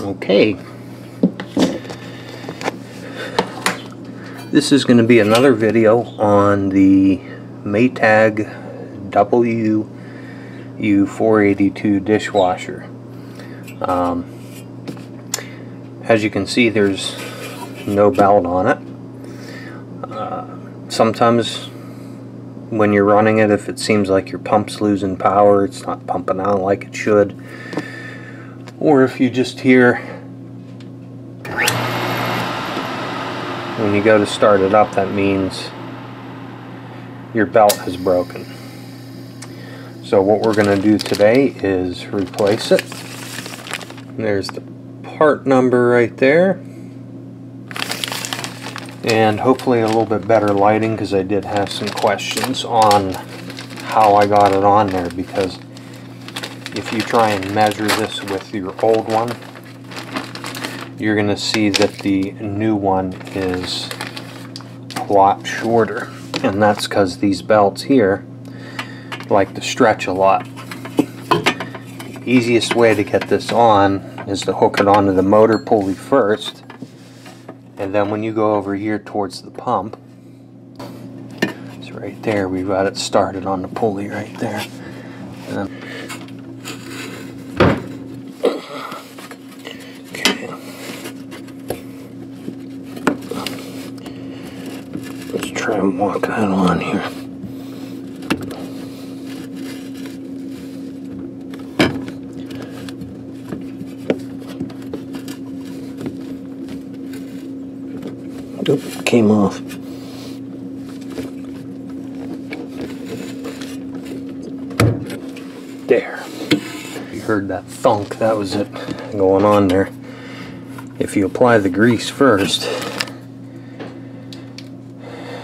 Okay, this is going to be another video on the Maytag WU482 dishwasher. As you can see, there's no belt on it. Sometimes when you're running it, if it seems like your pump's losing power, it's not pumping out like it should, or if you just hear when you go to start it up, that means your belt is broken. So what we're going to do today is replace it. There's the part number right there, and hopefully a little bit better lighting, because I did have some questions on how I got it on there, because if you try and measure this with your old one, you're going to see that the new one is a lot shorter, and that's because these belts here like to stretch a lot. The easiest way to get this on is to hook it onto the motor pulley first, and then when you go over here towards the pump, it's right there, we've got it started on the pulley right there. Okay, let's try and walk that on here. Oop, came off. There. You heard that thunk, that was it going on there. If you apply the grease first,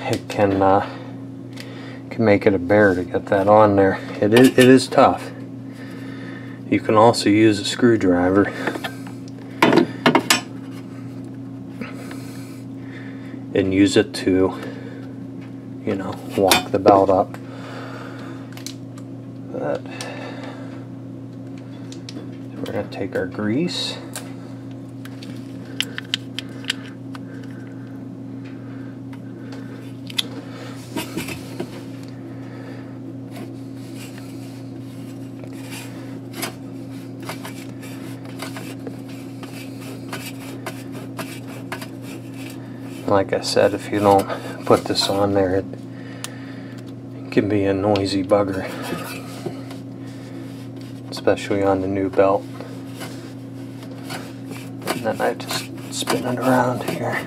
it can make it a bear to get that on there. It is tough. You can also use a screwdriver and use it to, you know, lock the belt up. But we're going to take our grease, like I said, if you don't put this on there, it can be a noisy bugger, especially on the new belt. And then I just spin it around here.